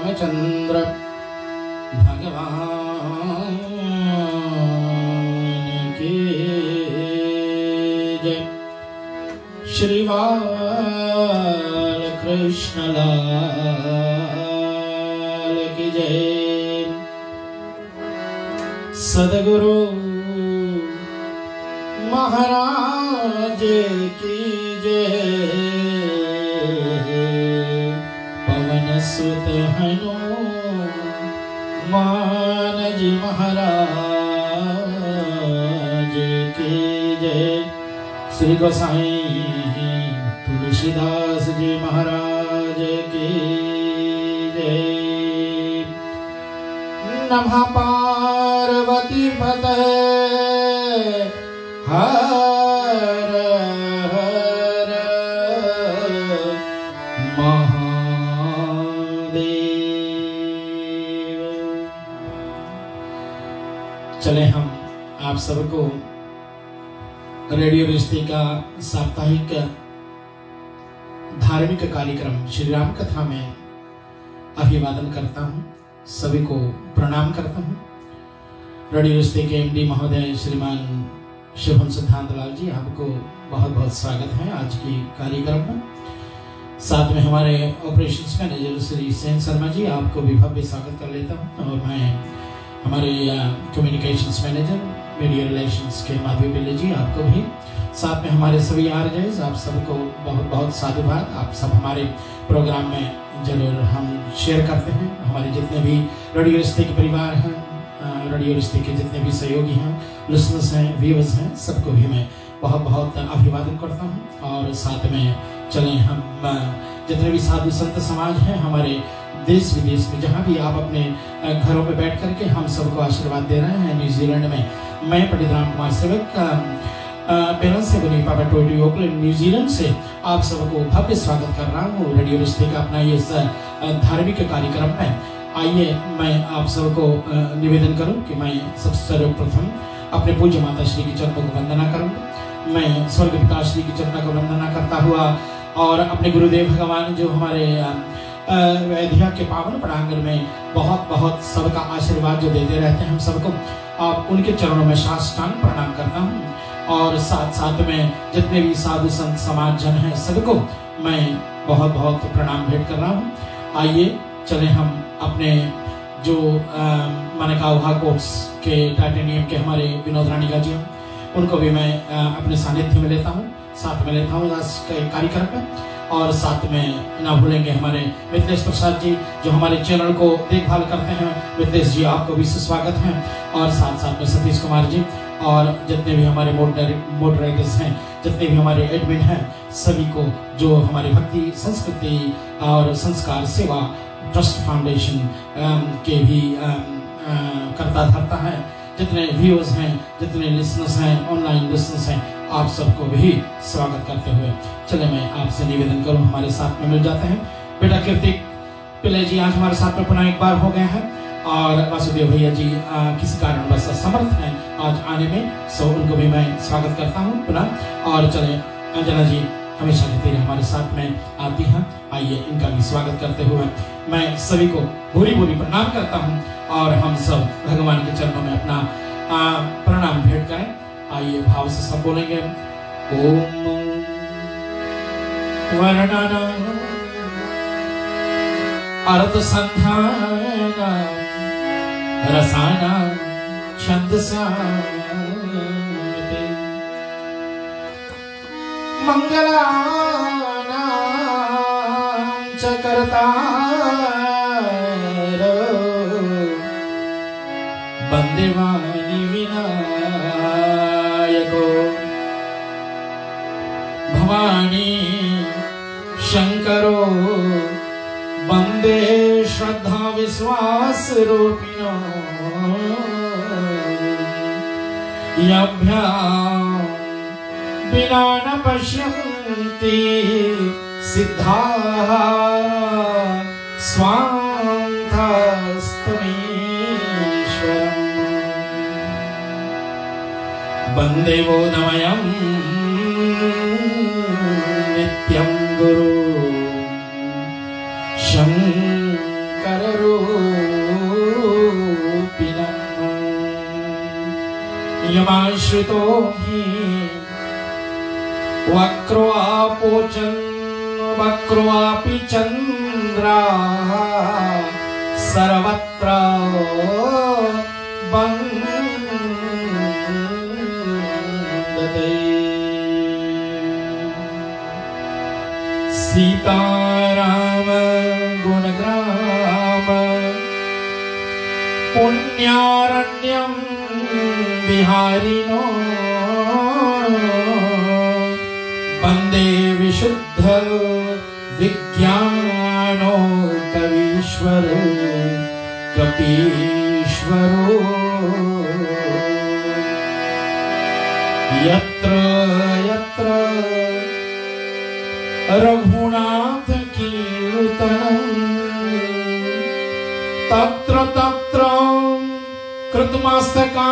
रामचंद्र भगवान की जय। श्री बाल कृष्ण लाल की जय। सद्गुरु महाराज की जय। पवन सुत हनुमान जी महाराज की जय। श्री गोसाई तुलसीदास जी महाराज की जय। नमः पार्वती पते हर हर महादेव। चले हम आप सबको रेडियो रिश्ते का साप्ताहिक धार्मिक कार्यक्रम श्री राम कथा में अभिवादन करता हूं, सभी को प्रणाम करता हूं। रेडियो रिश्ते के एमडी महोदय श्रीमान शुभम सिद्धांत लाल जी, आपको बहुत बहुत स्वागत है आज की कार्यक्रम में। साथ में हमारे ऑपरेशंस मैनेजर श्री सेन शर्मा जी, आपको भी भव्य स्वागत कर लेता हूं। और मैं हमारे कम्युनिकेशंस मैनेजर मीडिया रिलेशंस के माधवी बिल्ले जी, आपको भी। साथ में हमारे सभी आरजेस, आप सबको बहुत बहुत साधुवाद। आप सब हमारे प्रोग्राम में जरूर हम शेयर करते हैं। हमारे जितने भी रेडियो रिश्ते के परिवार हैं, रेडियो रिश्ते के जितने भी सहयोगी हैं, लिसनर्स हैं, व्यूअर्स हैं, सबको भी मैं बहुत बहुत अभिवादन करता हूं। और साथ में चलें हम जितने भी साधु संत समाज हैं हमारे देश विदेश में, जहां भी आप अपने घरों में बैठ करके हम सबको आशीर्वाद दे रहे हैं। न्यूजीलैंड में मैं पंडित राम कुमार सेवक पेरेंट्स से बनी पापा टोटी ओकलैंड न्यूजीलैंड से आप सबको भव्य स्वागत कर रहा हूँ रेडियो रिश्ते का अपना ये धार्मिक कार्यक्रम में। आइए मैं आप सबको निवेदन करूं कि मैं सबसे सर्वप्रथम अपने पूज्य माता श्री की चरणों को वंदना करूंगा। मैं स्वर्ग पिता श्री की चरणों को वंदना करता हुआ और अपने गुरुदेव भगवान जो हमारे वैद्या के पावन प्रांगण में बहुत बहुत सबका आशीर्वाद जो देते रहते हैं हम सबको, आप उनके चरणों में साष्टांग प्रणाम करता हूँ। और साथ साथ में जितने भी साधु संत समाज जन हैं सबको मैं बहुत बहुत प्रणाम भेंट कर रहा हूँ। आइए चले हम अपने जो मानेकावा कोर्स के टाइटेनियम के हमारे विनोद रानिका जी हैं, उनको भी मैं अपने सानिध्य में लेता हूँ, साथ में लेता हूँ आज के कार्यक्रम में। और साथ में ना भूलेंगे हमारे मिथिलेश प्रसाद जी जो हमारे चैनल को देखभाल करते हैं। मिथिलेश जी, आपको भी सुस्वागत है। और साथ साथ में सतीश कुमार जी और जितने भी हमारे मॉडरेटर्स हैं, जितने भी हमारे एडमिन हैं, सभी को जो हमारी भक्ति संस्कृति और संस्कार सेवा ट्रस्ट फाउंडेशन के भी करता धरता है, जितने व्यूअर्स हैं, जितने लिसनर्स हैं, ऑनलाइन लिसनर्स हैं, आप सबको भी स्वागत करते हुए चले मैं आपसे निवेदन करूं, हमारे साथ में मिल जाते हैं बेटा कीर्तिक पिल्ले जी आज हमारे साथ में पुनः एक बार हो गए हैं। और वासुदेव भैया जी किसी कारण बस असमर्थ हैं आज आने में, सो उनको भी मैं स्वागत करता हूं पुनः। और चले अंजना जी हमेशा की तरह हमारे साथ में आती हैं, आइए इनका भी स्वागत करते हुए मैं सभी को भूरी भूरी प्रणाम करता हूं। और हम सब भगवान के चरणों में अपना प्रणाम भेंट करें। आइए भाव से सब बोलेंगे। ओम वर्णना अर्थ संधाना रसाना छंदसा मंगलानां च कर्तारो वन्दे वाणी विनायको भवानी शंकरो वन्दे श्रद्धा विश्वास रूपिणो यभ्यां विना न पश्यन्ति सिद्धाः स्वान्तस्तमीश्वरम् वन्दे बोधमयं नित्यं गुरु शङ्करं दिवाकररूपिणम् यमाश्रितो हि वक्रोऽपि चन्द्रः सर्वत्र वन्दते। सीताराम गुणग्राम पुण्यारण्यं विहारिणो वन्दे विशुद्ध विज्ञानो कवीश्वर कपीश्वरो यत्र यत्र रघुनाथ कीर्तनं तत्र तत्र कृतमस्तकाञ्जलि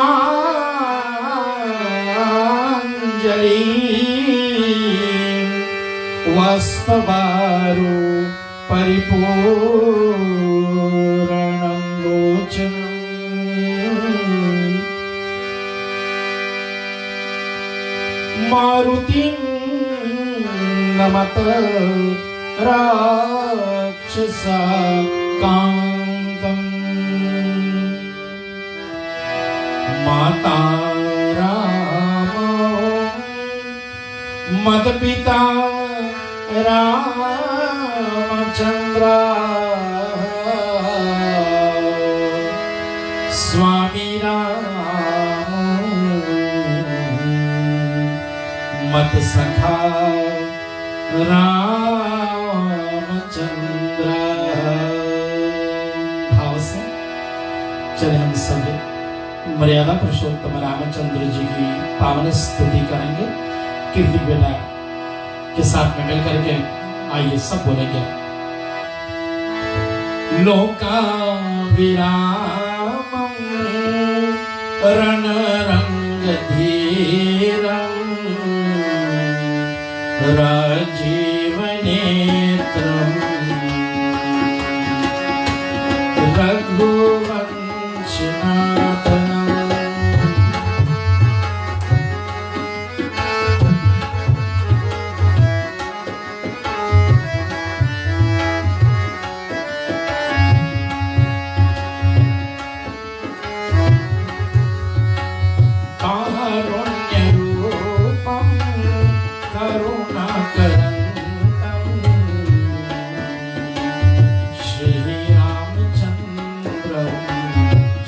वस्पवारो परिपूर्णं लोचनम् मारुतिं नमत राक्षसाकान्तम् माता रामो मत्पिता रामचन्द्र स्वामी रामो मत्सखा रामचन्द्र। भाव से चले हम सभी मर्यादा पुरुषोत्तम रामचंद्र जी की पावन स्तुति करेंगे। कीर्ति बेटा के साथ में मिलकर के आइए सब बोलेंगे। लोका विरामं रणरंगधीरं राजीवनेत्रं रघुवंशनाथनं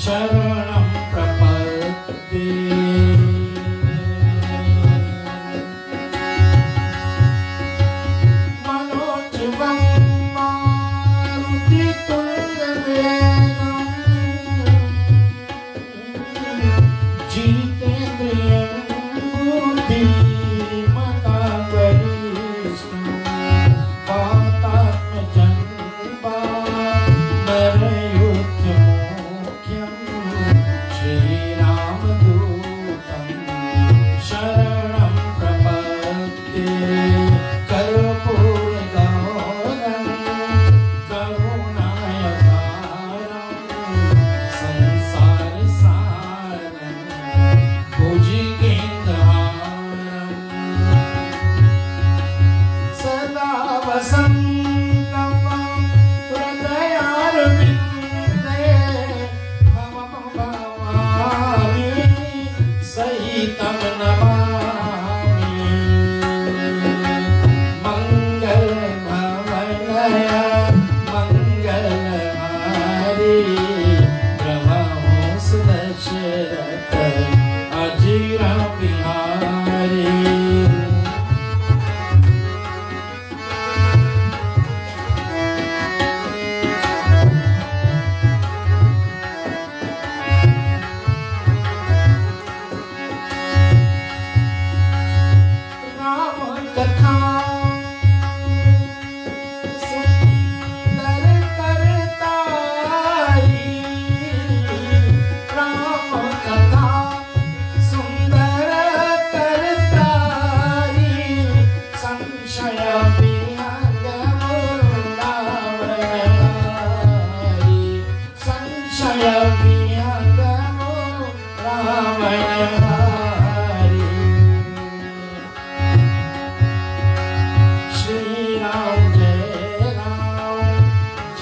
Shadow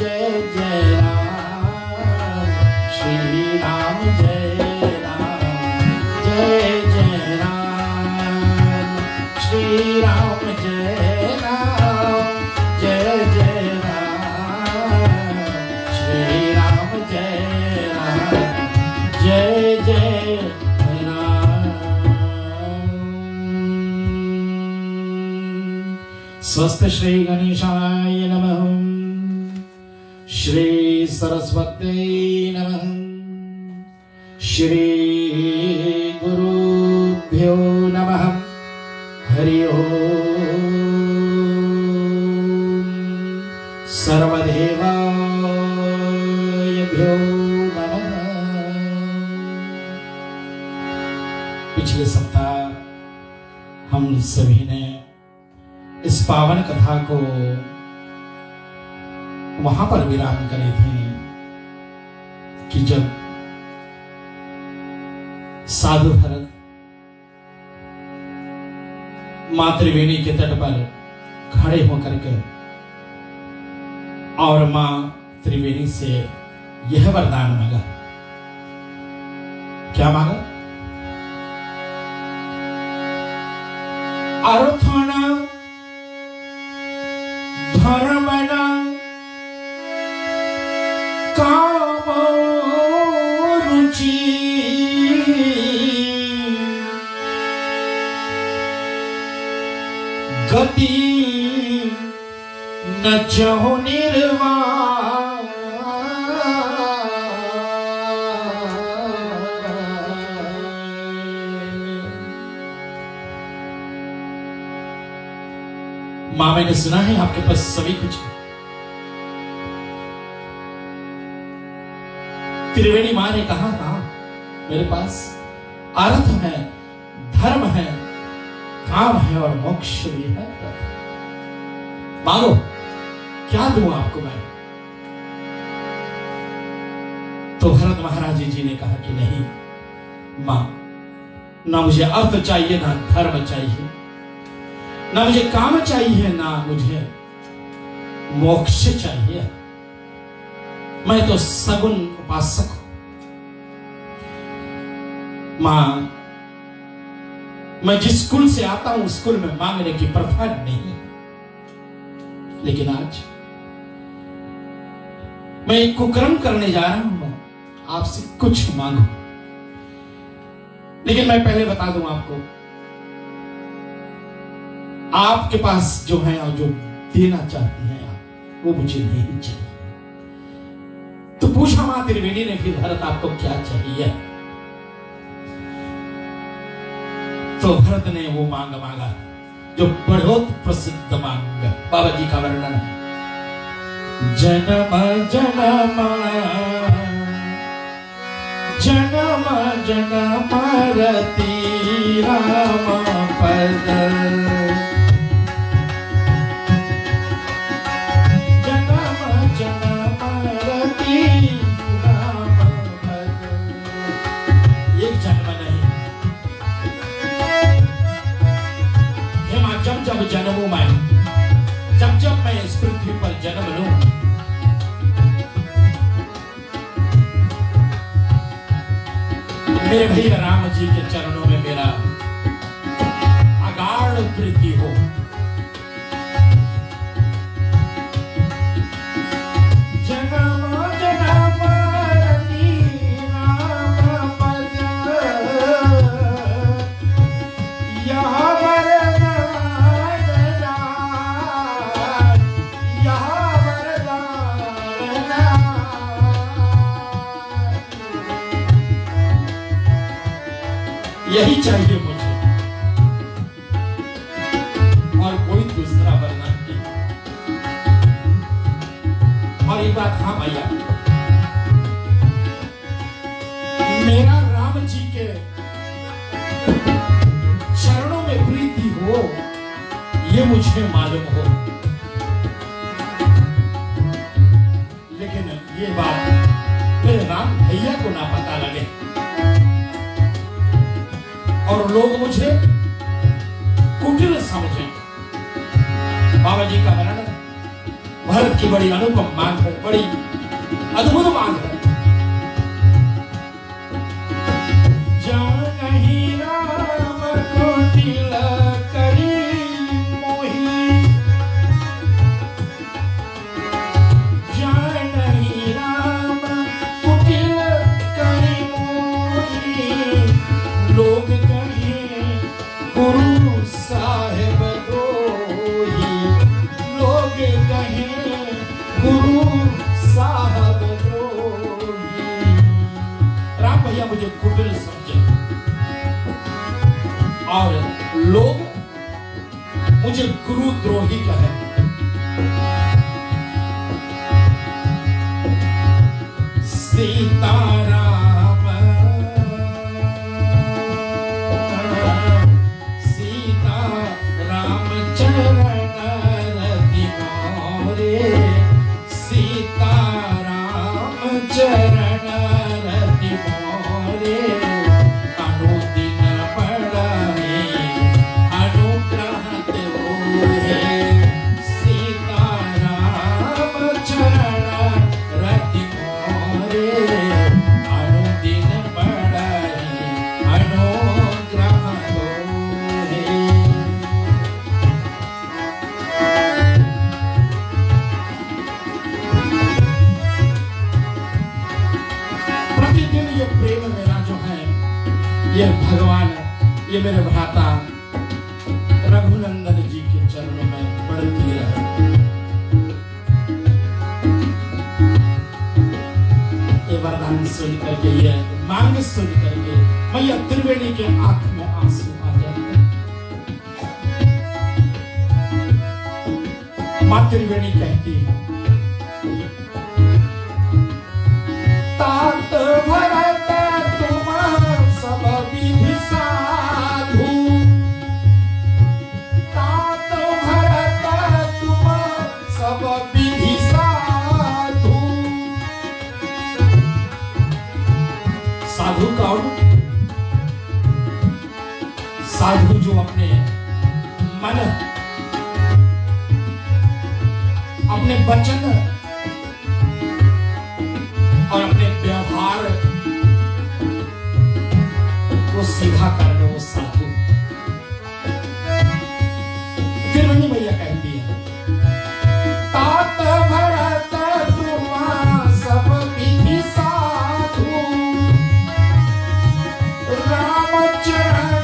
जय जय राम, श्री राम जय राम, जय जय राम, श्री राम जय राम, जय जय राम, श्री राम जय राम, जय जय राम। स्वस्ति श्री गणेशाय नमः, श्री सरस्वती नमः, श्री गुरुभ्यो नमः, हरि ओम। सर्वदेवाभ्यो नमः। पिछले सप्ताह हम सभी ने इस पावन कथा को वहां पर विराम करे थे कि जब साधु भरत मां त्रिवेणी के तट पर खड़े होकर के और मां त्रिवेणी से यह वरदान मांगा। क्या मांगा? अर्थना धर्मना काम रुचि गति न चाहो निर्वाण। मां, मैंने सुना है आपके पास सभी कुछ है। त्रिवेणी मां ने कहा था मेरे पास अर्थ है, धर्म है, काम है और मोक्ष भी है। मांगो, क्या दूं आपको मैं? तो भरत महाराज जी ने कहा कि नहीं मां, ना मुझे अर्थ चाहिए, ना धर्म चाहिए, ना मुझे काम चाहिए, ना मुझे मोक्ष चाहिए। मैं तो सगुण उपासक हूं। मां, मैं जिस कुल से आता हूं उस कुल में मांगने की प्रथा नहीं, लेकिन आज मैं एक कुकर्म करने जा रहा हूं, आपसे कुछ मांगो। लेकिन मैं पहले बता दूं आपको, आपके पास जो है और जो देना चाहती हैं आप, वो मुझे नहीं चाहिए। तो पूछा मां त्रिवेणी ने फिर भरत आपको क्या चाहिए? तो भरत ने वो मांग मांगा जो बहुत प्रसिद्ध मांग, बाबा जी का वर्णन है। जन्म जन्म जन्म जन्म रति राम पद, जब जन्मों मैं, जब मैं इस पृथ्वी पर जन्म लूं, मेरे भैया राम जी के चरणों में मेरा अगाध प्रीति हो। यही चाहिए मुझे और कोई दूसरा वरदान नहीं। और एक बात, हाँ भैया, मेरा राम जी के चरणों में प्रीति हो, ये मुझे मालूम हो, लेकिन ये बात मेरे राम भैया को ना पता लगे और लोग मुझे कुटिल समझें। बाबा जी का वर्णन भरत की बड़ी अनुपम मांग है, बड़ी अद्भुत मांग है। जानहि राम कुटिल करी मोहि, जानहि राम कुटिल करी मोहि, लोग कहे गुरु साहेब द्रोही, लोग कहे गुरु साहब द्रोही। राम भैया मुझे कुटिल समझे और लोग मुझे गुरु द्रोही कहे। सीताराम सीता राम चरण रति मोरे, सीता राम चरण रति मोरे, अनुदिन बढ़ाए अनुग्रह देवोहे, सीता राम चरण रति मोरे, अनुदिन बढ़ाए अनुग्रह दोहे। प्रतिदिन ये प्रेम मेरा जो है, ये भगवान, ये मेरे भ्राता रघुनंदन जी के चरणों में बढ़ती रहे। ये वरदान सुन करके, ये मांग सुन करके मैया त्रिवेणी के आंख में आंसू आ जाते हैं। मां त्रिवेणी कहती है, तात भरत तुम सब विधि साधु, तात भरत तुम सब विधि साधु। साधु कौन? साधु जो अपने मन, अपने वचन और अपने व्यवहार को सीधा करने, वो साधु। फिर वही मैया कहती है, तात भरत तुम सब विधि साधु, राम चरण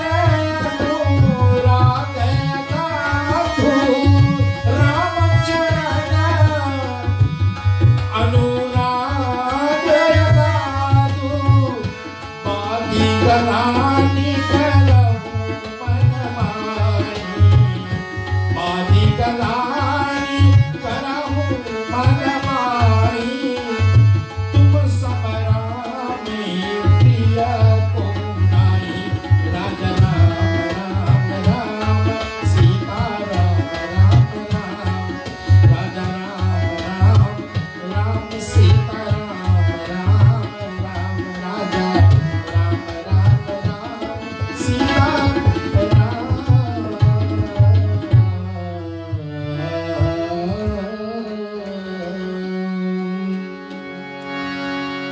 अनुराग गाधु, राम चरण अनुराग गाधु, बाधी गलानी करहु मन माही, बाधी गलानी करहु मन माही, तुम समरा में प्रिय को नाई, राजा राम राम राम, सीता राम राम राम, राजा राम राम राम, सीता राम राम राम, राजा राम राम राम, सीता राम।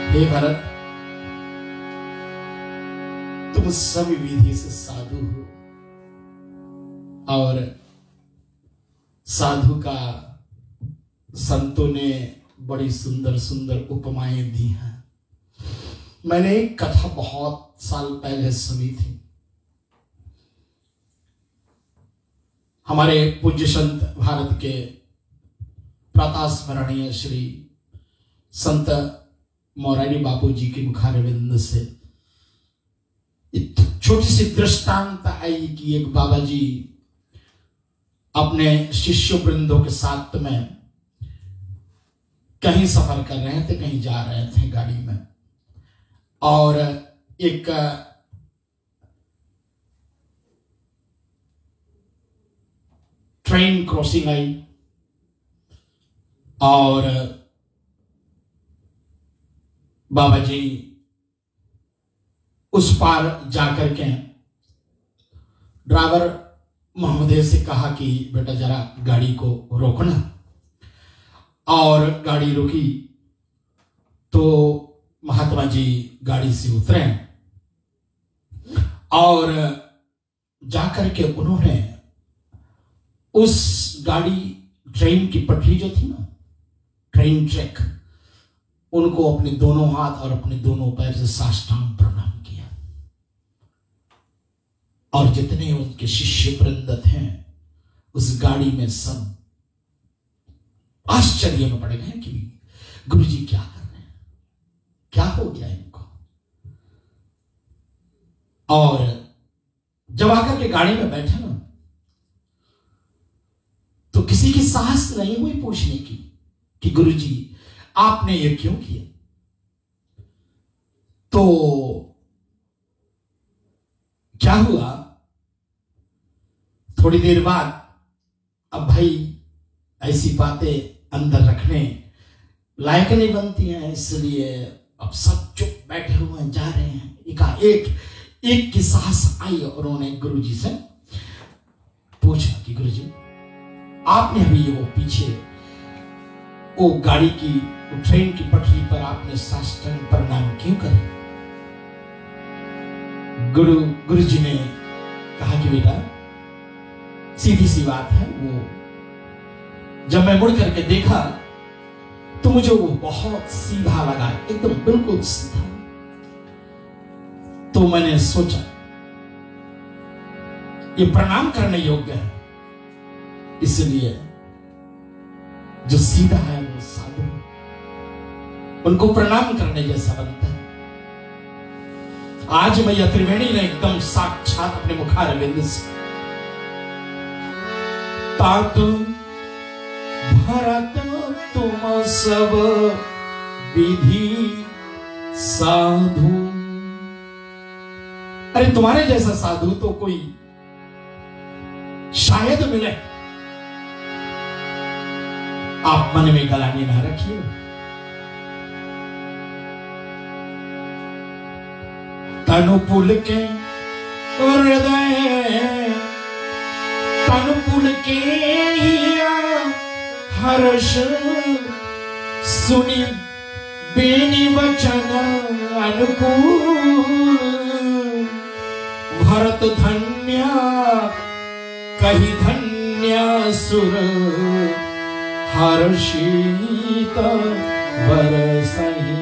हे भरत, तुम सभी विधि से साधु हो और साधु का संतों ने बड़ी सुंदर सुंदर उपमाएं दी हैं। मैंने एक कथा बहुत साल पहले सुनी थी। हमारे पूज्य संत भारत के प्रातःस्मरणीय श्री संत मोरारी बापू जी के मुखारविंद से एक छोटी सी दृष्टांत आई कि एक बाबा जी अपने शिष्य वृंदों के साथ में कहीं सफर कर रहे थे, कहीं जा रहे थे गाड़ी में, और एक ट्रेन क्रॉसिंग आई और बाबा जी उस पार जाकर के ड्राइवर महोदय से कहा कि बेटा जरा गाड़ी को रोकना। और गाड़ी रुकी तो महात्मा जी गाड़ी से उतरे और जाकर के उन्होंने उस गाड़ी ट्रेन की पटरी जो थी ना, ट्रेन ट्रैक, उनको अपने दोनों हाथ और अपने दोनों पैर से साष्टांग प्रणाम किया। और जितने उनके शिष्य वृंद थे उस गाड़ी में सब आश्चर्य में पड़ गए कि गुरुजी क्या कर रहे हैं, क्या हो गया इनको। और जब आकर के गाड़ी में बैठे ना तो किसी की साहस नहीं हुई पूछने की कि गुरुजी आपने ये क्यों किया। तो क्या हुआ, थोड़ी देर बाद, अब भाई ऐसी बातें अंदर रखने लायक नहीं बनती हैं, इसलिए अब सब चुप बैठे हुए हैं, जा रहे हैं। एक की साहस आई और उन्होंने गुरुजी से पूछा कि गुरुजी आपने अभी वो पीछे वो गाड़ी की, वो ट्रेन की पटरी पर आपने साष्टांग प्रणाम क्यों करे। गुरुजी ने कहा कि बेटा सीधी सी बात है, वो जब मैं मुड़ करके देखा तो मुझे वो बहुत सीधा लगा, एकदम बिल्कुल सीधा। तो मैंने सोचा ये प्रणाम करने योग्य है, इसलिए जो सीधा है वो साधु, उनको प्रणाम करने जैसा बनता है। आज मैया त्रिवेणी ने एकदम साक्षात अपने मुखारविंद से तातु भरत तुम सब विधि साधु। अरे तुम्हारे जैसा साधु तो कोई शायद मिले, आप मन में गलानी ना रखिए। तनु पुलके हृदय, तनु पुलके हर्ष सुनि बेनी वचन अनुकूल। भरत धन्य कही धन्य सुर, हर्षित बरसहि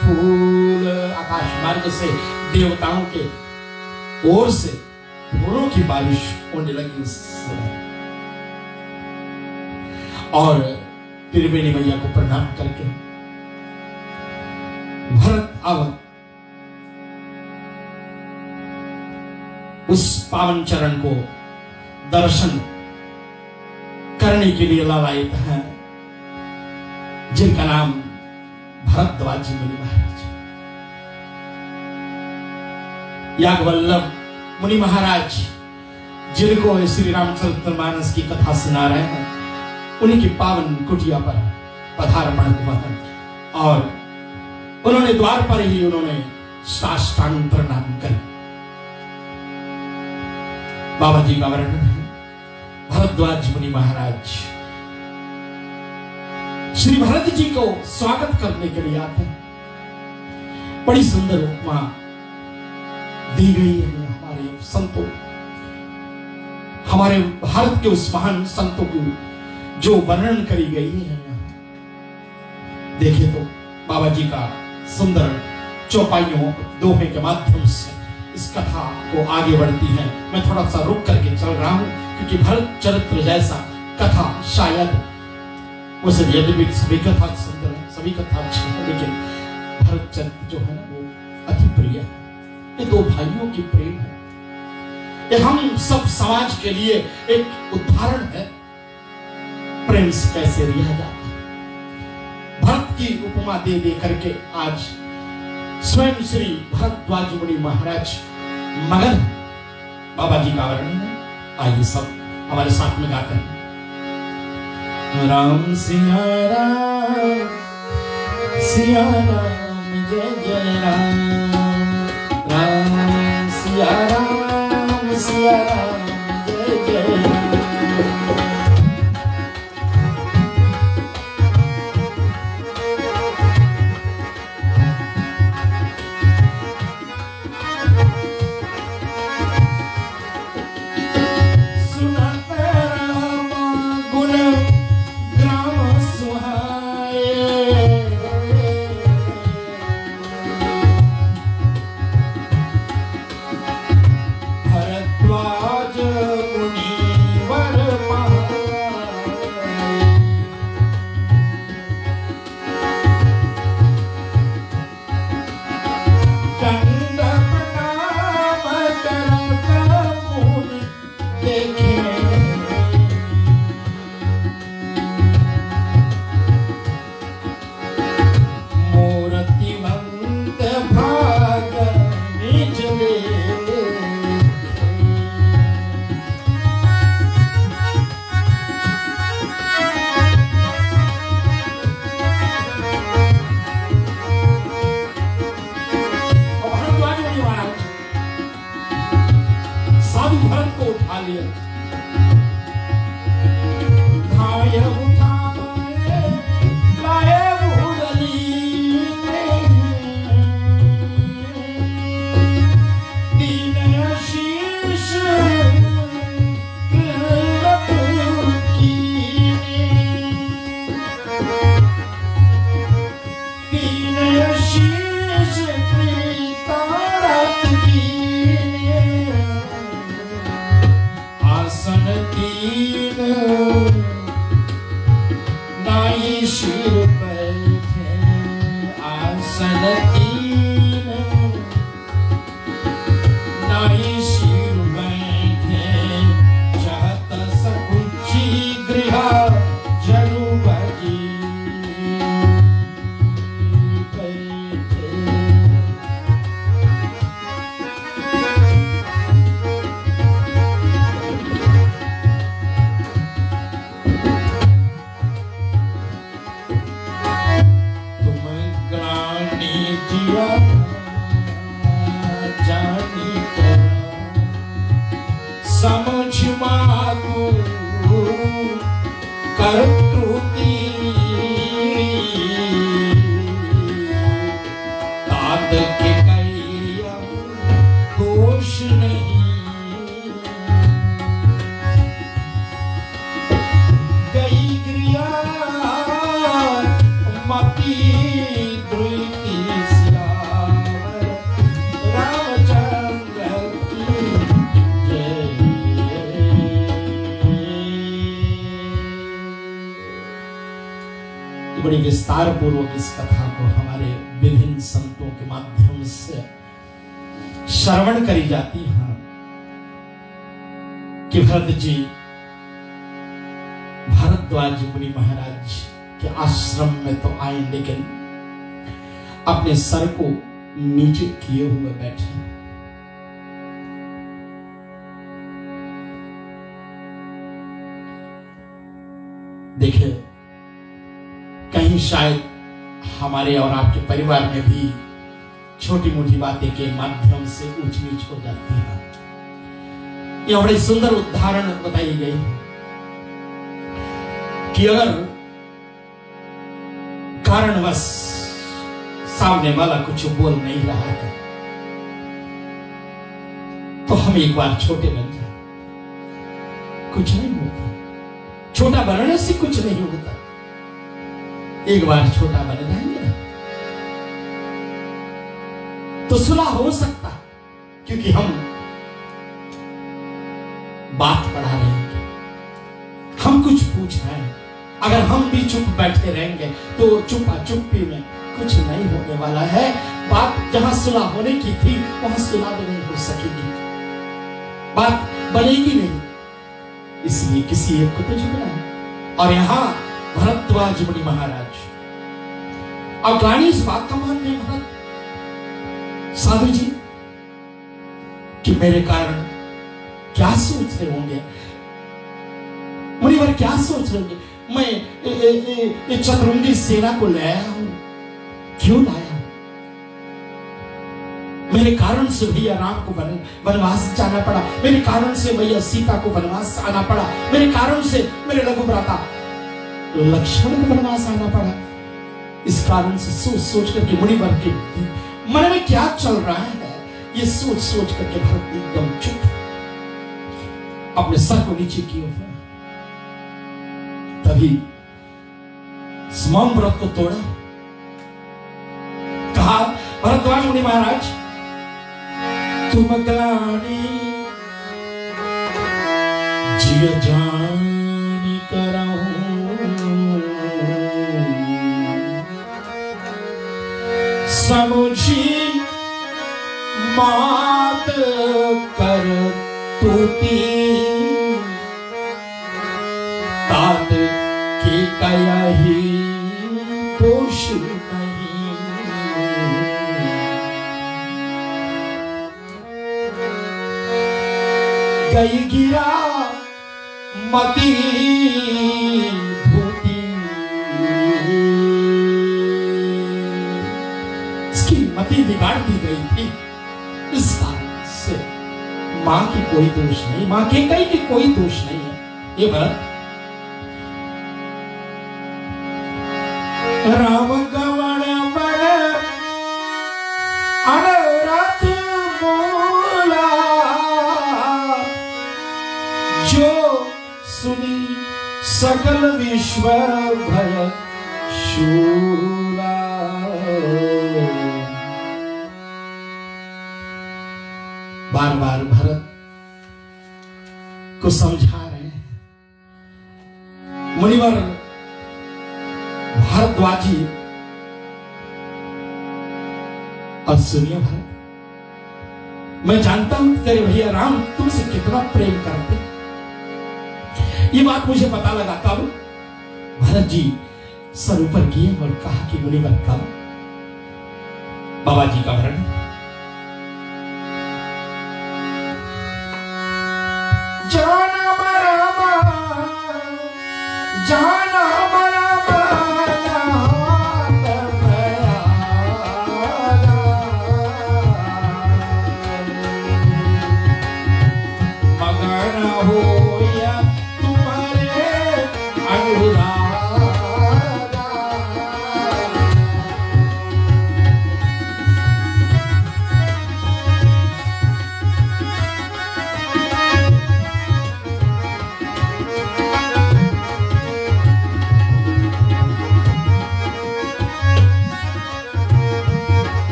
फूल। आकाश मार्ग से देवताओं के ओर से फूलों की बारिश होने लगी उस समय। और त्रिवेणी मैया को प्रणाम करके भरत अब उस पावन चरण को दर्शन करने के लिए लालायित हैं, जिनका नाम भरद्वाज जी मुनि महाराज, याज्ञवल्लभ मुनि महाराज, जिनको श्री रामचरितमानस की कथा सुना रहे हैं, उन्हीं की पावन कुटिया पर पधारपण हुआ है। और उन्होंने द्वार पर ही उन्होंने साष्टांग प्रणाम कर। बाबा जी का वर्णन है, भरद्वाज मुनि महाराज श्री भरत जी को स्वागत करने के लिए आते हैं। बड़ी सुंदर उपमा दी गई है हमारे संतों, हमारे भारत के उस महान संतों की जो वर्णन करी गई है। देखिए तो बाबा जी का सुंदर चौपाइयों दोहे के माध्यम से इस कथा को आगे बढ़ती है। मैं थोड़ा सा रुक करके चल रहा हूं, क्योंकि भरत चरित्र जैसा कथा शायद उसे, यदि सभी कथा सुंदर है, सभी कथा अच्छी है, लेकिन भरत चरित्र जो है ना वो अति प्रिय है। ये दो भाइयों की प्रेम है, ये हम सब समाज के लिए एक उदाहरण है प्रेम से कैसे रिया जाता है। भरत की उपमा दे दे करके आज स्वयं श्री भरद्वाज मुनि महाराज मगन बाबा जी का वर्णन है। आइए सब हमारे साथ में गाते हैं। राम सिया राम सिया राम जय जय राम, राम सिया राम जय जय राम। जानी समझ मातु कर त्रुटि तात के कई दोष नहीं गई क्रिया मती द्रुति श्यावर रामचंद्र की जय। बड़ी विस्तार पूर्वक इस कथा को हमारे विभिन्न संतों के माध्यम से श्रवण करी जाती है कि भरत जी भारद्वाज मुनि महाराज के आश्रम में तो आए, लेकिन अपने सर को नीचे किए हुए बैठे। देखिए, कहीं शायद हमारे और आपके परिवार में भी छोटी मोटी बातें के माध्यम से ऊंच नीच हो जाती है। यह बड़ी सुंदर उदाहरण बताई गई कि अगर कारणवश सामने वाला कुछ बोल नहीं रहा है तो हम एक बार छोटे बन जाए, कुछ नहीं होता। छोटा बनने से कुछ नहीं होता, एक बार छोटा बन जाएंगे तो सुलह हो सकता, क्योंकि हम बात बढ़ा रहे हैं, हम कुछ पूछ रहे हैं। अगर हम भी चुप बैठे रहेंगे तो चुपा चुप्पी में कुछ नहीं होने वाला है। बात जहां सुलह होने की थी वहां सुलह भी नहीं हो सकेगी, बात बनेगी नहीं। इसलिए किसी एक को तो झुकना है। और यहां भरद्वाज मुनि महाराज अज्ञानी इस बात का मान रहे भरत साधु जी कि मेरे कारण क्या सोच रहे होंगे, मुनिवर क्या सोच रहे होंगे। मैं चतुरंगी सेना को लाया हूं, क्यों लाया? मेरे कारण से भैया राम को वनवास जाना पड़ा, मेरे कारण से भैया सीता को वनवास आना पड़ा, मेरे कारण से मेरे लघु भ्राता लक्ष्मण को वनवास आना पड़ा। इस कारण से सोच सोच करके मुनिवर के मन में क्या चल रहा है, ये सोच सोच करके भरत एकदम चुप, अपने सर को नीचे किए हुए। तभी मौन व्रत को तोड़ा, कहा भरद्वाज मुनि महाराज तुम ग्लानि जिय जानी कराऊं, समझी मात कर तूती तात की कया ही दोष नहीं। गई गिरा मती भूति, इसकी मति बिगाड़ दी गई थी। इस कारण से मां की कोई दोष नहीं, मां के कई की कोई दोष नहीं है। ये भरत राम गवण बन अनरथ मूला, जो सुनी सकल विश्व भय शूला। बार बार भरत को समझा रहे हैं मुनिवर भारद्वाजी। और सुनिए भरत, मैं जानता हूं तेरे भैया राम तुमसे कितना प्रेम करते। ये बात मुझे पता लगा कब भरत जी सर ऊपर किए और कहा कि मुनिवर कब। बाबा जी का वर्णन, जाना बरामा जाना बरामा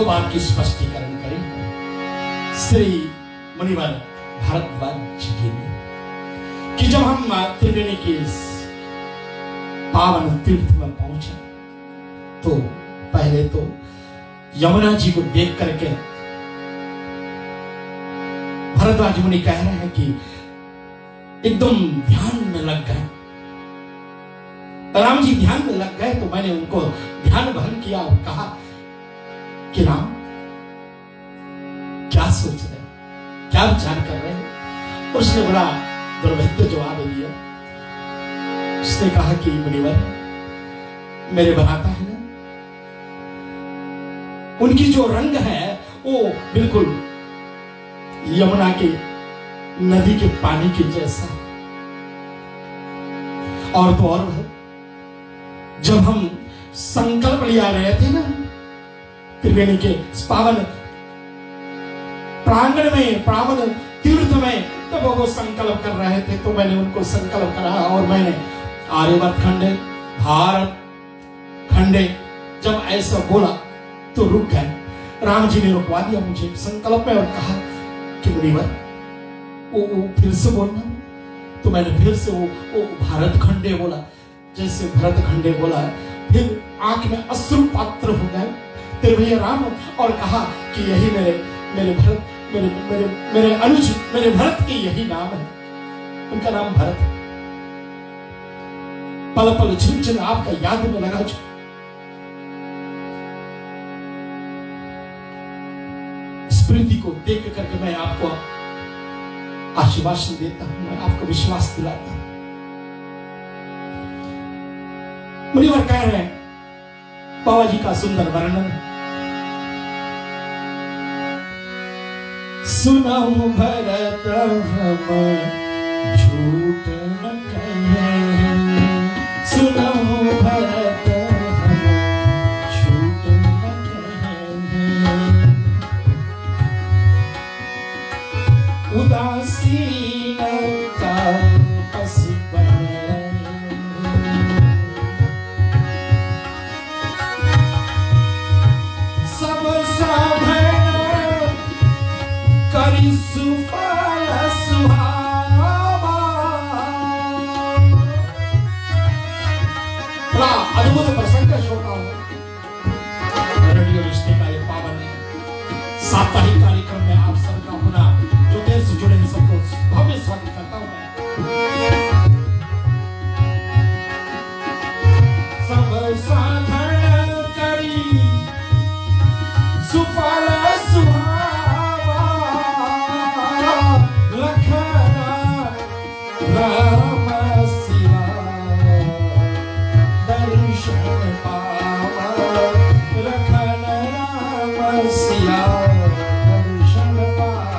दो बात की स्पष्टीकरण करें। श्री मुनिवर भारद्वाज जी ने कि जब हम त्रिवेणी के पावन तीर्थ में पहुंचे तो पहले तो यमुना जी को देख करके भरद्वाज मुनि कह रहे हैं कि एकदम ध्यान में लग गए। राम जी ध्यान में लग गए तो मैंने उनको ध्यान भंग किया और कहा कि राम क्या सोच रहे, क्या विचार कर रहे हैं? उसने बड़ा दुर्भेद्य जवाब दिया। उसने कहा कि मुनिवर, मेरे भ्राता है ना, उनकी जो रंग है वो बिल्कुल यमुना के नदी के पानी के जैसा। और तो और जब हम संकल्प लिया रहे थे ना त्रिवेणी के पावन प्रांगण में, पावन तीर्थ में, तब वो संकल्प कर रहे थे तो मैंने उनको संकल्प करा और मैंने आर्यवर्त खंडे, भारत खंडे जब ऐसा बोला तो रुक गए। राम जी ने रुकवा दिया मुझे संकल्प में और कहा कि मुनिवर वो फिर से बोलना। तो मैंने फिर से वो भारत खंडे बोला। जैसे भरत खंडे बोला फिर आंख में अश्रु पात्र हो गए तेरे भैया राम और कहा कि यही मेरे भरत, मेरे अनुज, मेरे भरत के यही नाम है। उनका नाम भरत है। पल पल छिन छिन आपका याद में लगा। स्मृति को देख करके मैं आपको आशीर्वाद देता हूं, मैं आपको विश्वास दिलाता हूं। मुनिवर कह रहे हैं बाबा जी का सुंदर वर्णन। सुनाऊं भरत हम झूठ न कहें, सुनाऊं भरत हम झूठ न कहें। उदासीनता बस बने, सब साधन करी सुफल सुहावा। बड़ा अद्भुत प्रसंग श्रोता हूं। रेडियो रिश्ते का ये पावन साप्ताहिक कार्यक्रम में आप सबका पुनः जो देर से जुड़े हैं सबको भव्य स्वागत करता हूं मैं। सब साधन करी सुफल सुहावा, लखन राम सिया दर्शन पावा, लखन राम सिया दर्शन पावा।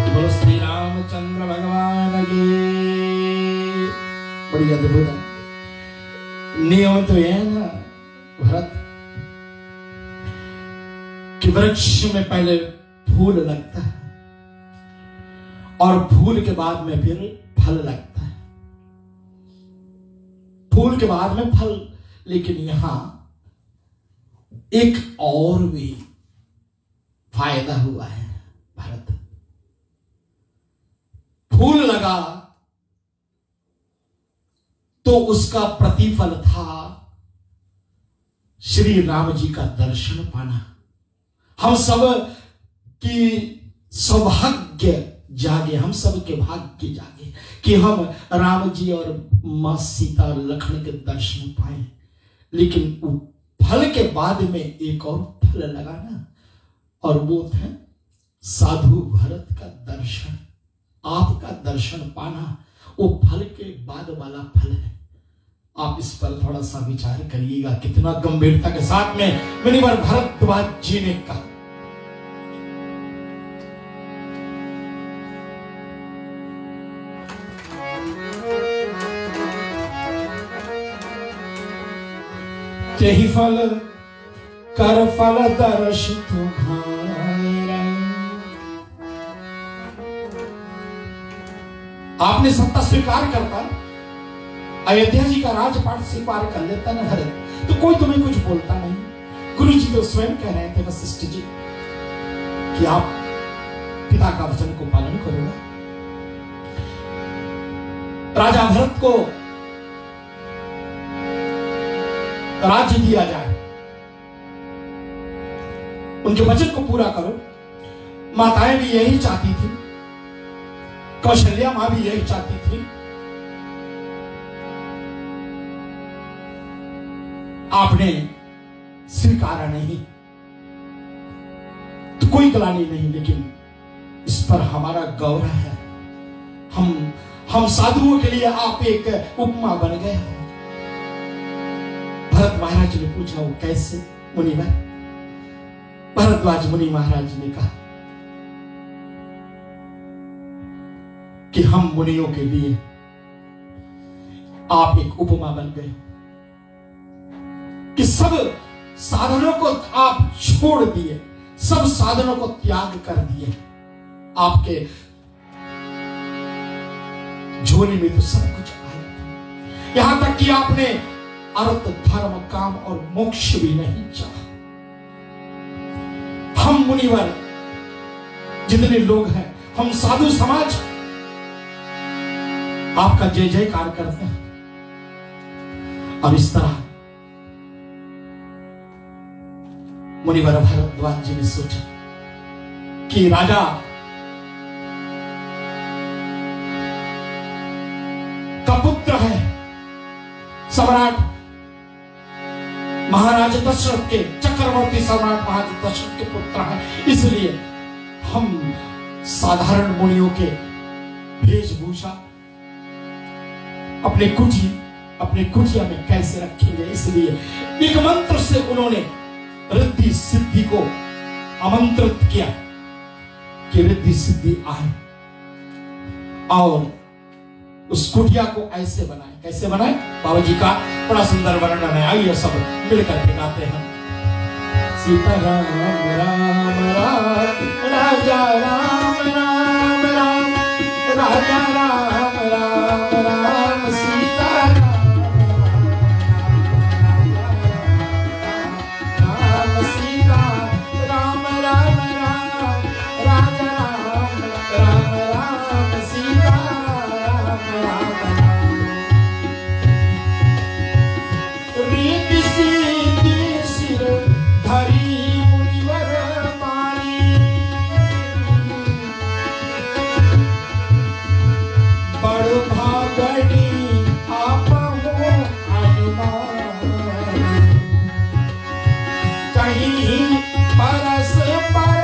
बोलो श्री रामचंद्र भगवान की। बड़ी अद्भुत है। नियम तो यह है ना भरत कि वृक्ष में पहले फूल लगता है और फूल के बाद में फिर फल लगता है, फूल के बाद में फल। लेकिन यहां एक और भी फायदा हुआ है भरत। फूल लगा तो उसका प्रतिफल था श्री राम जी का दर्शन पाना। हम सब की सौभाग्य जागे, हम सब के भाग्य जागे कि हम राम जी और मां सीता लखन के दर्शन पाए। लेकिन फल के बाद में एक और फल लगा ना, और वो था साधु भरत का दर्शन, आपका दर्शन पाना। वो फल के बाद वाला फल है। आप इस पर थोड़ा सा विचार करिएगा, कितना गंभीरता के साथ में मुनिवर भरद्वाज जी ने कहा। तेहि फल कर फल दर्श तुम्हारा। आपने सत्ता स्वीकार करता, अयोध्या जी का राजपाट स्वीकार कर लेता ना भरत, तो कोई तुम्हें कुछ बोलता नहीं। गुरु जी तो स्वयं कह रहे थे वशिष्ठ जी कि आप पिता का वचन को पालन करोगे। राजा भरत को राज्य दिया जाए, उनके वचन को पूरा करो। माताएं भी यही चाहती थी, कौशल्या मां भी यही चाहती थी। आपने स्वीकारा नहीं तो कोई ग्लानि नहीं, लेकिन इस पर हमारा गौरव है। हम साधुओं के लिए आप एक उपमा बन गए हैं। भरत महाराज ने पूछा, वो कैसे मुनिवर? भरद्वाज मुनि महाराज ने कहा कि हम मुनियों के लिए आप एक उपमा बन गए कि सब साधनों को आप छोड़ दिए, सब साधनों को त्याग कर दिए। आपके झोली में तो सब कुछ आया, यहां तक कि आपने अर्थ, धर्म, काम और मोक्ष भी नहीं चाहा। हम मुनिवर जितने लोग हैं, हम साधु समाज आपका जय जयकार करते हैं। और इस तरह मुनिवर भरद्वाज जी ने सोचा कि राजा का पुत्र है, सम्राट महाराज दशरथ के, चक्रवर्ती सम्राट महाराज दशरथ के पुत्र हैं, इसलिए हम साधारण मुनियों के वेशभूषा अपने कुटिया में कैसे रखेंगे। इसलिए एक मंत्र से उन्होंने रिद्धि सिद्धि को आमंत्रित किया कि रिद्धि सिद्धि आए और उस कुटिया को ऐसे बनाए। कैसे बनाए? बाबा जी का बड़ा सुंदर वर्णन है, आइए सब मिलकर के गाते हैं। सीता राम राम राम राजा राम राम राम राजा राम राम राम सीता राम सीता राम राम राम राजा राम राम राम सीता राम राम रीति सीधी सिर धरी मुनिवर मानी बड़ भागनी आप हो हनुमान कहीं परस पर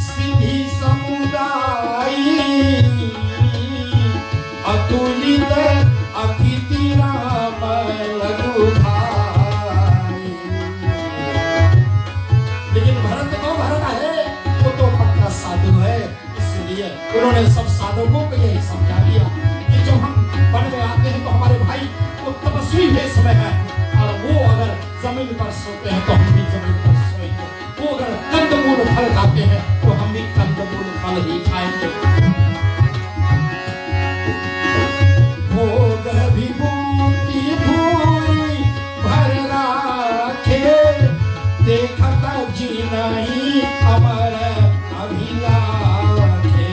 सिद्धि समुदाय अतुलित अतिथि राम लघु भाई। लेकिन भरत तो भरत है, वो तो पक्का साधु है, इसलिए उन्होंने सब साधकों को यही समझा दिया कि जो हम वन में आते हैं तो हमारे भाई वो तपस्वी भेष में है, और वो अगर जमीन पर सोते हैं तो हम भी जमीन पर सोएंगे, वो अगर कंदमूल फल खाते हैं तो हम भी कंदमूल फल ही खाएंगे। भोग विभूति भूमि भर राखे देखत जी नहीं अमर अभिलाखे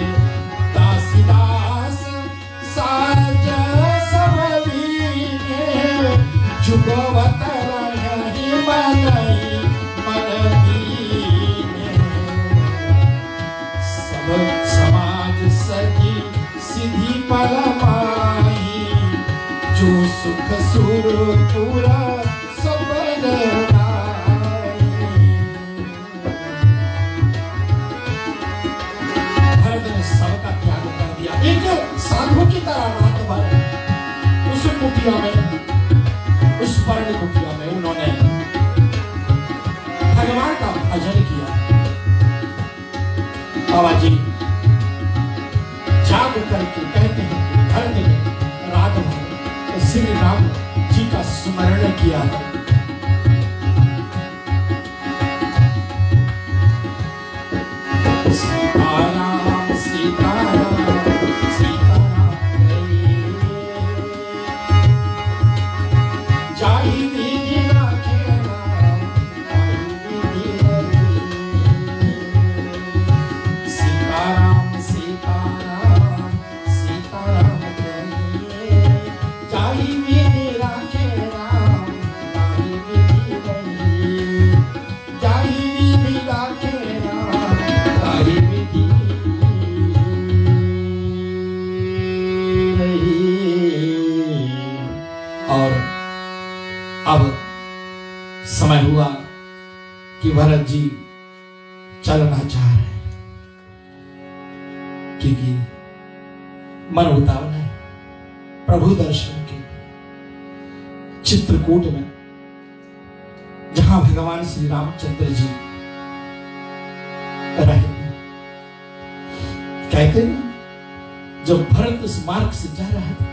दासीदास साज सब लीने जुगवत रही मनई मन दीने सब समाज सजी सिद्धि पल पाई जो सुख सुर पूरा सब भरत ने सबका त्याग कर दिया। एक साधु की तरह रात भर उस कुटिया में, उस वर्ण कुटिया में उन्होंने भगवान का भजन किया। बाबा जी जाग करके कहते हैं भरत ने रात भर श्री राम जी का स्मरण किया है। सीताराम सीताराम सीताराम जाहि प्रभु दर्शन के चित्रकूट में, जहां भगवान श्री रामचंद्र जी रहते हैं। कहते हैं जब भरत उस मार्ग से जा रहा था,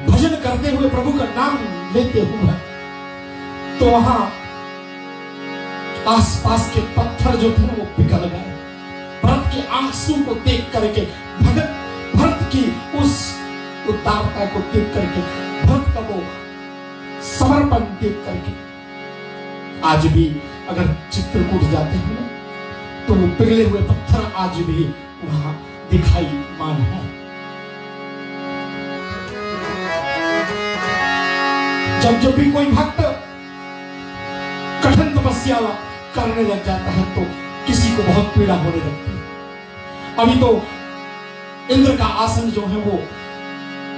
भजन करते हुए, प्रभु का नाम लेते हुए, तो वहां आसपास के पत्थर जो थे वो पिघल गए। भरत के आंसू को देख करके, भरत की उस उदारता को देख करके, भरत का वो समर्पण देख करके, आज भी अगर चित्रकूट जाते हैं तो वो पिघले हुए पत्थर आज भी वहां दिखाई मान है। जब भी कोई भक्त कठिन तपस्या करने लग जाता है तो किसी को बहुत पीड़ा होने लगती है। अभी तो इंद्र का आसन जो है वो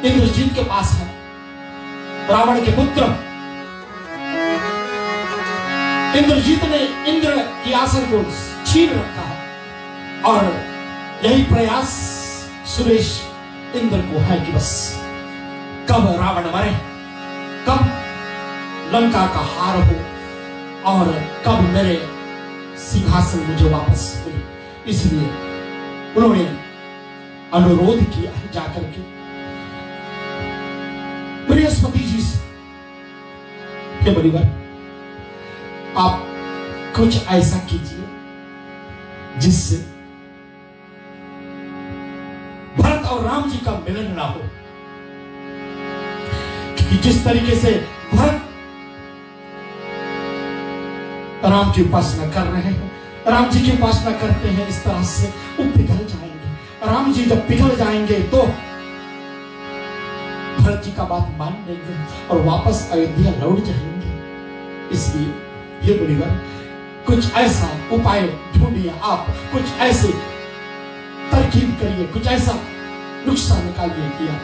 इंद्रजीत के पास है। रावण के पुत्र इंद्रजीत ने इंद्र की आसन को छीन रखा है और यही प्रयास सुरेश इंद्र को है कि बस कब रावण मरे, कब लंका का हार हो और कब मेरे सिंहासन मुझे वापस मिले। इसलिए उन्होंने अनुरोध किया है जाकर के बृहस्पति जी से, हे बलिवर आप कुछ ऐसा कीजिए जिससे भरत और राम जी का मिलन ना हो। क्योंकि जिस तरीके से भरत राम की उपासना कर रहे हैं, राम जी की उपासना करते हैं, इस तरह से वो पिघल जाएंगे। राम जी जब पिघल जाएंगे तो भरत जी का बात मान लेंगे और वापस अयोध्या लौट जाएंगे। इसलिए ये बलिवर कुछ ऐसा उपाय ढूंढिए, आप कुछ ऐसे तरकीब करिए, कुछ ऐसा नुस्खा निकालिए किया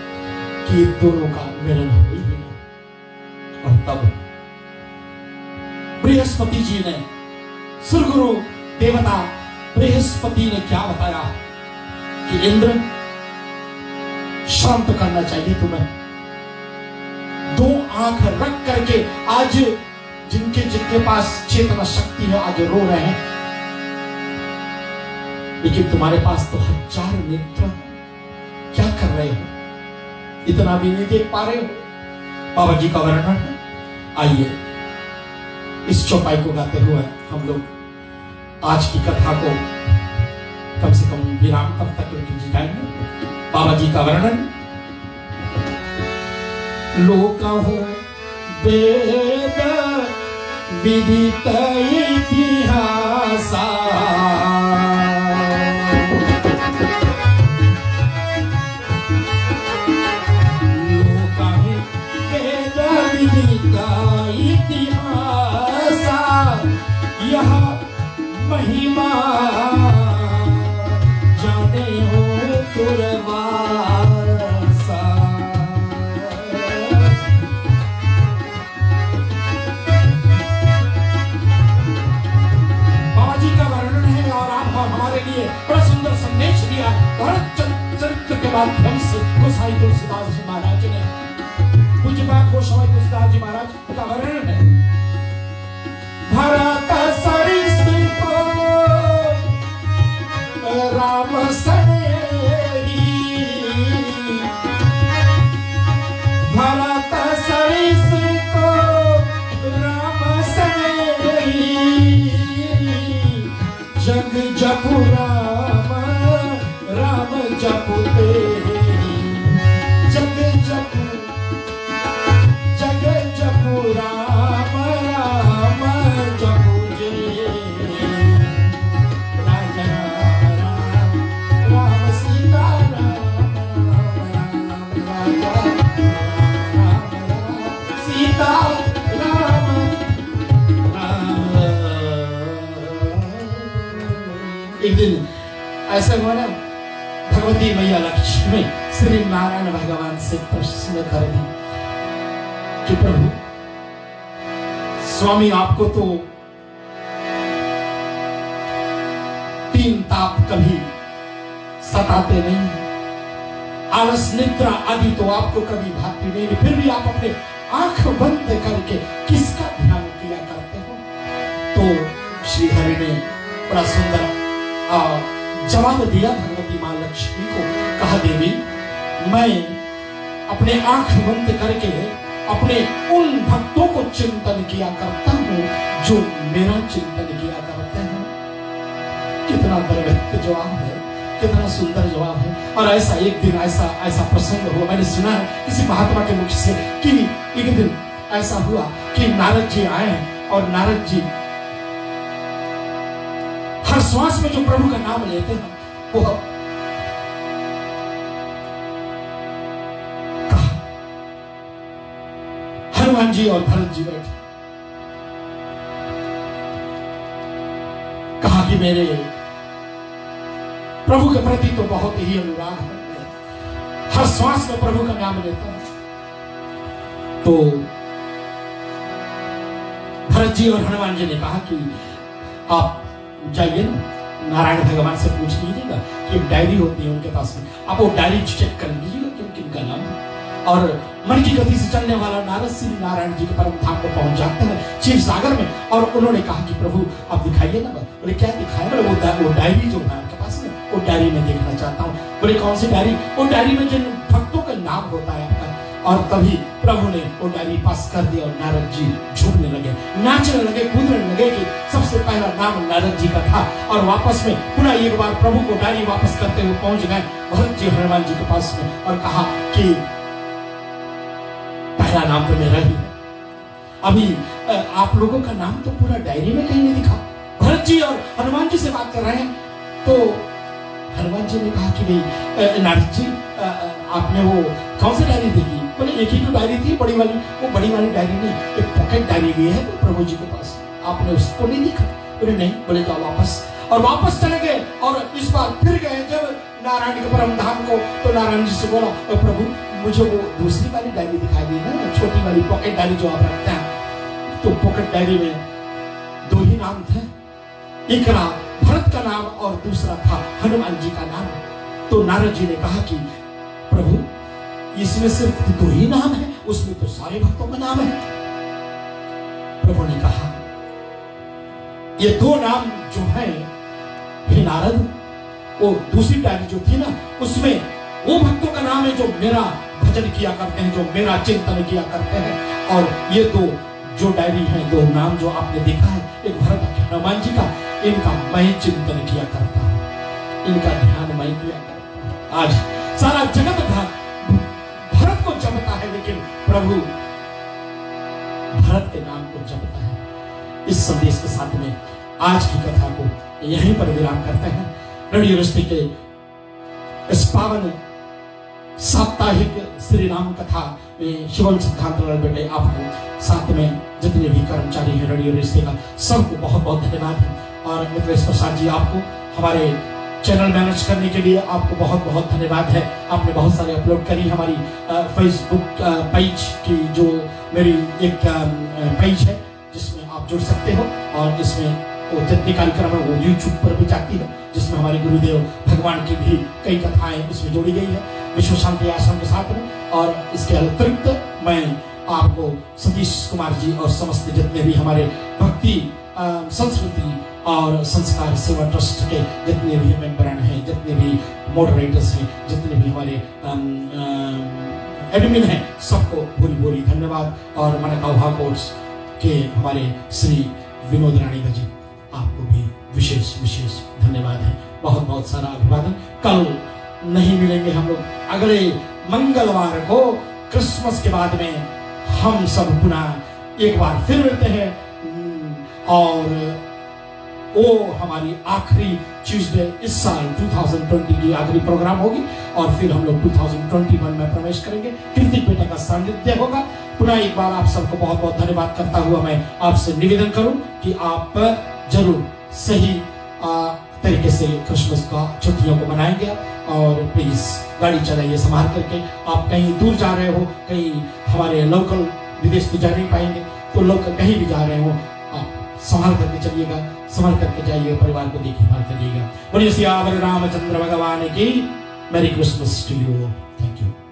कि दोनों का मिलन हो ही ना। और तब बृहस्पति जी ने, सुरगुरु देवता बृहस्पति ने क्या बताया कि इंद्र शांत करना चाहिए तुम्हें। दो आंख रख करके आज जिनके पास चेतना शक्ति है आज रो रहे हैं, लेकिन तुम्हारे पास तो 1000 नेत्र, क्या कर रहे हो, इतना भी नहीं देख पा रहे हो। बाबा जी का वर्णन है। आइए इस चौपाई को गाते हुए हम लोग आज की कथा को कम से कम विराम तब तक जिताएंगे। बाबा जी का वर्णन। लोकहु वेद विदित इतिहासा, लोकहु वेद विदित इतिहासा, यह महिमा जाने हो तुरवासा। हमारे लिए बड़ा सुंदर संदेश दिया भरत चरित्र के माध्यम से गोसाई तुलसीदास जी महाराज ने। पूज्य बात गोसाई तुलसीदास जी महाराज का वर्णन है। भरत सरिस को राम सनेही, भरत सरिस को राम सनेही, जग जपु राम राम जपु तेरी, जग जपु राम राम जपु जे, राजा राम राम सीता राम राम राजा राम सीता राम राम। एक दिन ऐसा हुआ ना, भगवती मैया लक्ष्मी श्री नारायण भगवान से प्रश्न कर दी कि प्रभु स्वामी आपको तो 3 ताप कभी सताते नहीं, आलस निद्रा आदि तो आपको कभी भाती नहीं, फिर भी आप अपने आंख बंद करके किसका ध्यान किया करते हो? तो श्री हरि ने बड़ा सुंदर जवाब दिया भगवती मां लक्ष्मी को। कहा, देवी मैं अपने आंख बंद करके अपने उन भक्तों को चिंतन किया करता हूं जो मेरा चिंतन किया करते हैं। कितना दरगत जवाब है, कितना सुंदर जवाब है। और ऐसा एक दिन ऐसा प्रसंग हुआ, मैंने सुना है किसी महात्मा के मुख से कि एक दिन ऐसा हुआ कि नारद जी आए और नारद जी हर श्वास में जो प्रभु का नाम लेते हैं वो कहा, हनुमान जी और भरत जी बैठे, कहा कि मेरे प्रभु के प्रति तो बहुत ही अनुराग है, हर श्वास में प्रभु का नाम लेता हूं। तो भरत जी और हनुमान जी ने कहा कि आप जाइए ना, नारायण भगवान से पूछ लीजिएगा कि एक डायरी होती है उनके पास में, आप वो डायरी चेक कर लीजिएगा कि किनका नाम है। और मन की गति से चलने वाला नारद श्री नारायण जी के परम धाम को पहुंच जाते हैं क्षीर सागर में। और उन्होंने कहा कि प्रभु आप दिखाइए ना। बोले क्या दिखाए? बोले वो डायरी जो है आपके पास में, वो डायरी में देखना चाहता हूँ। बोले कौन सी डायरी? वो डायरी में जिन भक्तों का नाम होता है आपका। और तभी प्रभु ने वो डायरी पास कर दिया और नारद जी झूमने लगे, नाचने लगे, कूदने लगे कि सबसे पहला नाम नारद जी का था। और वापस में पुनः एक बार प्रभु को डायरी वापस करते हुए पहुंच गए भरत जी हनुमान जी के पास में और कहा कि पहला नाम तो मेरा ही है, अभी आप लोगों का नाम तो पूरा डायरी में कहीं नहीं दिखा। भरत जी और हनुमान जी से बात कर रहे हैं तो हनुमान जी ने कहा कि भाई नारद जी आपने वो कौन सी डायरी देखी? बोले एक ही तो डायरी थी बड़ी वाली। वो बड़ी वाली डायरी नहीं, एक पॉकेट डायरी भी है तो प्रभु जी के पास, आपने उसको नहीं देखा? बोले नहीं। बोले तो वापस, और वापस चले गए और इस बार फिर गए जब नारायण के परम धाम को। तो नारायण जी से बोला, प्रभु मुझे वो दूसरी वाली डायरी दिखाई दी ना, छोटी वाली पॉकेट डायरी जो आप रखते हैं। तो पॉकेट डायरी में दो ही नाम थे, एक भरत का नाम और दूसरा था हनुमान जी का नाम। तो नारद जी ने कहा कि प्रभु इसमें सिर्फ दो ही नाम है, उसमें तो सारे भक्तों का नाम है। प्रभु ने कहा ये दो नाम जो है हे नारद, वो दूसरी डायरी जो थी ना उसमें वो भक्तों का नाम है जो मेरा भजन किया करते हैं, जो मेरा चिंतन किया करते हैं। और ये दो जो डायरी है, दो नाम जो आपने देखा है, एक भरत हनुमान जी का, इनका मैं चिंतन किया करता हूं, इनका ध्यान मैं किया करता हूं। आज सारा जगत भरत को जपता है लेकिन प्रभु भरत के नाम को जपता है। इस संदेश के साथ में आज की कथा को यहीं पर विराम करते हैं। रेडियो रिश्ते के इस पावन साप्ताहिक श्री राम कथा में शिवम सिद्धांत बेटे आपको साथ में जितने भी कर्मचारी हैं रेडियो रिश्ते का, सबको बहुत बहुत धन्यवाद है। और मित्रेश प्रसाद जी आपको हमारे चैनल मैनेज करने के लिए आपको बहुत बहुत धन्यवाद है। आपने बहुत सारे अपलोड करी हमारी फेसबुक पेज की, जो मेरी एक पेज है जिसमें आप जुड़ सकते हो। और इसमें वो जितने कार्यक्रम है वो यूट्यूब पर भी जाती है, जिसमें हमारे गुरुदेव भगवान की भी कई कथाएं इसमें जोड़ी गई है विश्व शांति आश्रम के साथ में। और इसके अतिरिक्त मैं आपको सतीश कुमार जी और समस्त जितने भी हमारे भक्ति संस्कृति और संस्कार सेवा ट्रस्ट के जितने भी मेंबरान हैं, जितने भी मॉडरेटर्स हैं, जितने भी हमारे एडमिन हैं, सबको भूरी भूरी धन्यवाद। और मनकाभा कोर्स के हमारे श्री विनोद रानी जी, आपको भी विशेष विशेष धन्यवाद है। बहुत बहुत सारा अभिवादन। कल नहीं मिलेंगे हम लोग, अगले मंगलवार को क्रिसमस के बाद में हम सब पुनः एक बार फिर मिलते हैं। और वो हमारी आखिरी ट्यूसडे इस साल 2020 की आखिरी प्रोग्राम होगी और फिर हम लोग 2021 में प्रवेश करेंगे। कृतिक बेटा का सानिध्य होगा। पुनः एक बार आप सबको बहुत बहुत धन्यवाद करता हुआ मैं आपसे निवेदन करूं कि आप जरूर सही तरीके से क्रिसमस का छुट्टियों को मनाएंगे और प्लीज गाड़ी चलाइए संभाल करके। आप कहीं दूर जा रहे हो, कहीं हमारे लोकल विदेश तो जा नहीं पाएंगे, तो लोकल कहीं भी जा रहे हो आप संभाल करके चलिएगा, संभाल करके जाइए, परिवार को देखिए, भाल करिएगा। बोलिए सियावर रामचंद्र भगवान की। Merry Christmas to you. Thank you.